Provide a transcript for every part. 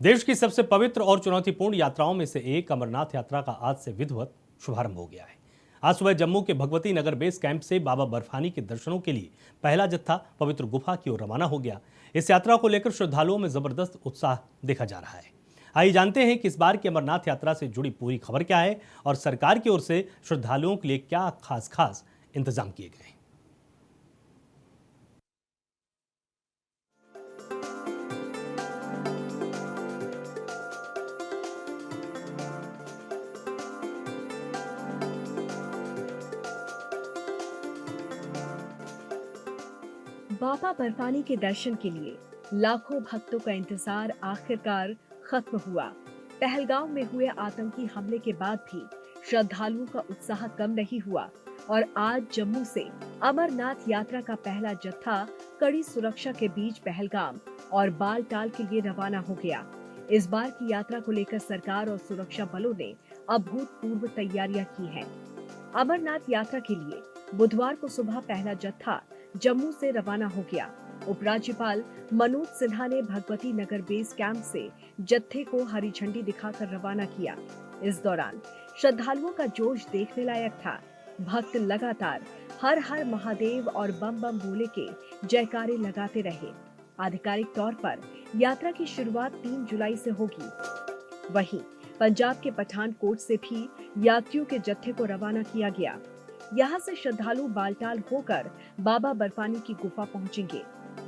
देश की सबसे पवित्र और चुनौतीपूर्ण यात्राओं में से एक अमरनाथ यात्रा का आज से विधिवत शुभारंभ हो गया है। आज सुबह जम्मू के भगवती नगर बेस कैंप से बाबा बर्फानी के दर्शनों के लिए पहला जत्था पवित्र गुफा की ओर रवाना हो गया। इस यात्रा को लेकर श्रद्धालुओं में जबरदस्त उत्साह देखा जा रहा है। आइए जानते हैं कि इस बार की अमरनाथ यात्रा से जुड़ी पूरी खबर क्या है और सरकार की ओर से श्रद्धालुओं के लिए क्या खास इंतजाम किए गए हैं। बाबा बर्फानी के दर्शन के लिए लाखों भक्तों का इंतजार आखिरकार खत्म हुआ। पहलगाम में हुए आतंकी हमले के बाद भी श्रद्धालुओं का उत्साह कम नहीं हुआ और आज जम्मू से अमरनाथ यात्रा का पहला जत्था कड़ी सुरक्षा के बीच पहलगाम और बालटाल के लिए रवाना हो गया। इस बार की यात्रा को लेकर सरकार और सुरक्षा बलों ने अभूतपूर्व तैयारियां की हैं। अमरनाथ यात्रा के लिए बुधवार को सुबह पहला जत्था जम्मू से रवाना हो गया। उपराज्यपाल मनोज सिन्हा ने भगवती नगर बेस कैंप से जत्थे को हरी झंडी दिखाकर रवाना किया। इस दौरान श्रद्धालुओं का जोश देखने लायक था। भक्त लगातार हर हर महादेव और बम बम बोले के जयकारे लगाते रहे। आधिकारिक तौर पर यात्रा की शुरुआत 3 जुलाई से होगी। वहीं पंजाब के पठानकोट से भी यात्रियों के जत्थे को रवाना किया गया। यहाँ से श्रद्धालु बालटाल होकर बाबा बर्फानी की गुफा पहुंचेंगे।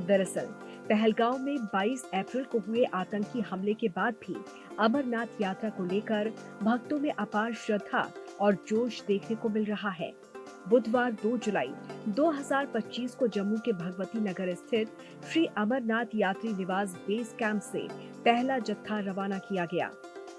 दरअसल पहलगांव में 22 अप्रैल को हुए आतंकी हमले के बाद भी अमरनाथ यात्रा को लेकर भक्तों में अपार श्रद्धा और जोश देखने को मिल रहा है। बुधवार 2 जुलाई 2025 को जम्मू के भगवती नगर स्थित श्री अमरनाथ यात्री निवास बेस कैंप से पहला जत्था रवाना किया गया।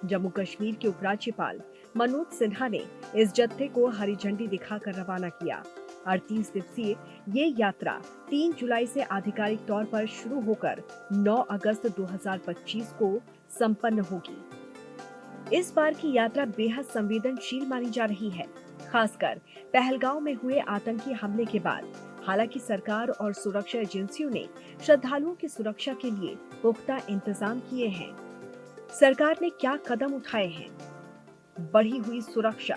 जम्मू कश्मीर के उपराज्यपाल मनोज सिन्हा ने इस जत्थे को हरी झंडी दिखाकर रवाना किया। 38 दिवसीय ये यात्रा 3 जुलाई से आधिकारिक तौर पर शुरू होकर 9 अगस्त 2025 को संपन्न होगी। इस बार की यात्रा बेहद संवेदनशील मानी जा रही है, खासकर पहलगांव में हुए आतंकी हमले के बाद। हालांकि सरकार और सुरक्षा एजेंसियों ने श्रद्धालुओं की सुरक्षा के लिए पुख्ता इंतजाम किए हैं। सरकार ने क्या कदम उठाए हैं? बढ़ी हुई सुरक्षा।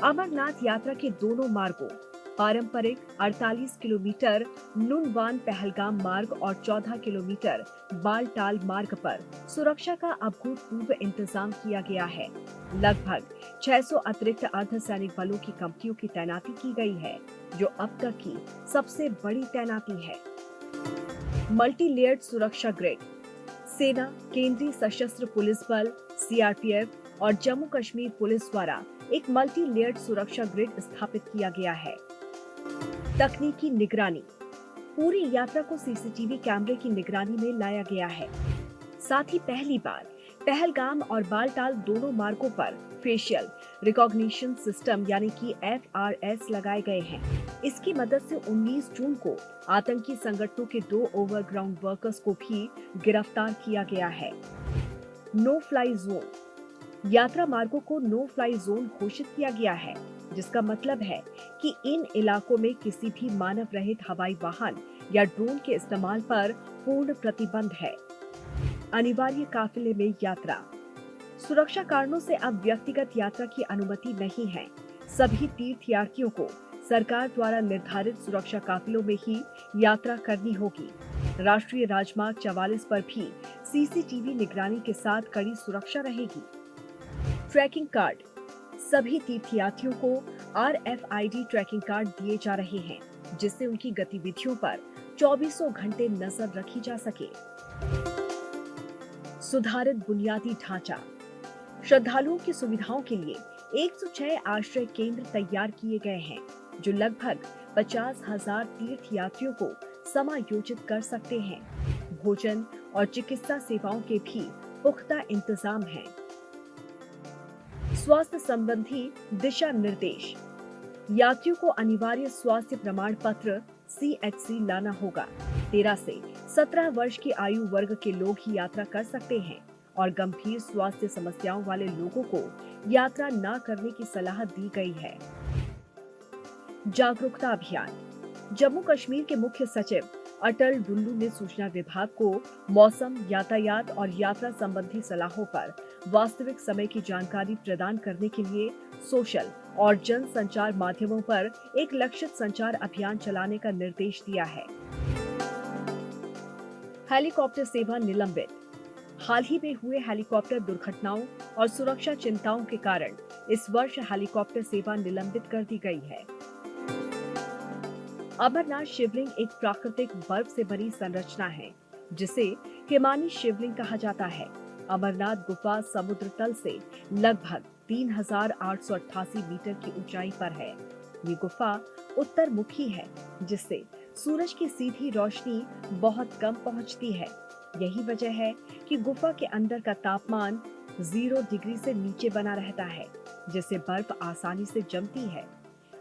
अमरनाथ यात्रा के दोनों मार्गों पारंपरिक 48 किलोमीटर नुनवान पहलगाम मार्ग और 14 किलोमीटर बालटाल मार्ग पर सुरक्षा का अभूतपूर्व इंतजाम किया गया है। लगभग 600 अतिरिक्त अर्धसैनिक बलों की कंपनियों की तैनाती की गई है, जो अब तक की सबसे बड़ी तैनाती है। मल्टी लेयर्ड सुरक्षा ग्रिड। सेना, केंद्रीय सशस्त्र पुलिस बल, सीआरपीएफ और जम्मू कश्मीर पुलिस द्वारा एक मल्टी लेयर्ड सुरक्षा ग्रिड स्थापित किया गया है। तकनीकी निगरानी। पूरी यात्रा को सीसीटीवी कैमरे की निगरानी में लाया गया है। साथ ही पहली बार पहलगाम और बालटाल दोनों मार्गों पर फेशियल रिकॉग्निशन सिस्टम यानी कि FRS लगाए गए हैं। इसकी मदद से 19 जून को आतंकी संगठनों के 2 ओवरग्राउंड वर्कर्स को भी गिरफ्तार किया गया है। No fly zone. यात्रा मार्गों को नो फ्लाई जोन घोषित किया गया है, जिसका मतलब है कि इन इलाकों में किसी भी मानव रहित हवाई वाहन या ड्रोन के इस्तेमाल पर पूर्ण प्रतिबंध है। अनिवार्य काफिले में यात्रा। सुरक्षा कारणों से अब व्यक्तिगत यात्रा की अनुमति नहीं है। सभी तीर्थयात्रियों को सरकार द्वारा निर्धारित सुरक्षा काफिलों में ही यात्रा करनी होगी। राष्ट्रीय राजमार्ग 44 पर भी सीसीटीवी निगरानी के साथ कड़ी सुरक्षा रहेगी। Tracking card. सभी तीर्थयात्रियों को RFID ट्रैकिंग कार्ड दिए जा रहे हैं, जिससे उनकी गतिविधियों पर 24 घंटे नजर रखी जा सके। सुधारित बुनियादी ढांचा। श्रद्धालुओं की सुविधाओं के लिए 106 आश्रय केंद्र तैयार किए गए हैं, जो लगभग 50,000 तीर्थयात्रियों को समायोजित कर सकते हैं। भोजन और चिकित्सा सेवाओं के भी पुख्ता इंतजाम हैं। स्वास्थ्य संबंधी दिशा निर्देश। यात्रियों को अनिवार्य स्वास्थ्य प्रमाण पत्र CHC लाना होगा। 13 से 17 वर्ष की आयु वर्ग के लोग ही यात्रा कर सकते हैं और गंभीर स्वास्थ्य समस्याओं वाले लोगों को यात्रा न करने की सलाह दी गई है। जागरूकता अभियान। जम्मू कश्मीर के मुख्य सचिव अटल डुल्लू ने सूचना विभाग को मौसम, यातायात और यात्रा संबंधी सलाहों पर वास्तविक समय की जानकारी प्रदान करने के लिए सोशल और जन संचार माध्यमों पर एक लक्षित संचार अभियान चलाने का निर्देश दिया है। हेलीकॉप्टर सेवा निलंबित। हाल ही में हुए हेलीकॉप्टर दुर्घटनाओं और सुरक्षा चिंताओं के कारण इस वर्ष हेलीकॉप्टर सेवा निलंबित कर दी गई है। अमरनाथ शिवलिंग एक प्राकृतिक बर्फ से बनी संरचना है जिसे हिमानी शिवलिंग कहा जाता है। अमरनाथ गुफा समुद्र तल से लगभग 3,888 मीटर की ऊंचाई पर है। ये गुफा उत्तर मुखी है जिससे सूरज की सीधी रोशनी बहुत कम पहुंचती है। यही वजह है कि गुफा के अंदर का तापमान 0 डिग्री से नीचे बना रहता है, जिससे बर्फ आसानी से जमती है।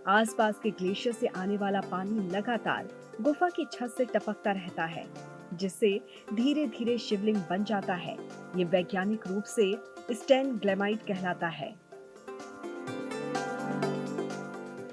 आसपास के ग्लेशियर से आने वाला पानी लगातार गुफा की छत से टपकता रहता है, जिससे धीरे धीरे शिवलिंग बन जाता है। ये वैज्ञानिक रूप से स्टेनग्लेमाइट कहलाता है।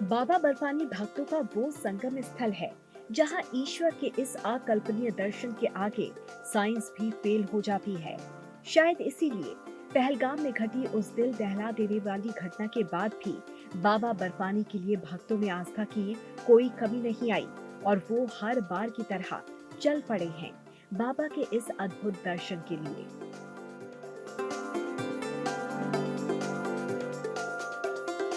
बाबा बर्फानी भक्तों का वो संगम स्थल है जहां ईश्वर के इस अकल्पनीय दर्शन के आगे साइंस भी फेल हो जाती है। शायद इसीलिए पहलगाम में घटी उस दिल दहला देने वाली घटना के बाद भी बाबा बर्फानी के लिए भक्तों में आस्था की कोई कमी नहीं आई और वो हर बार की तरह चल पड़े हैं बाबा के इस अद्भुत दर्शन के लिए।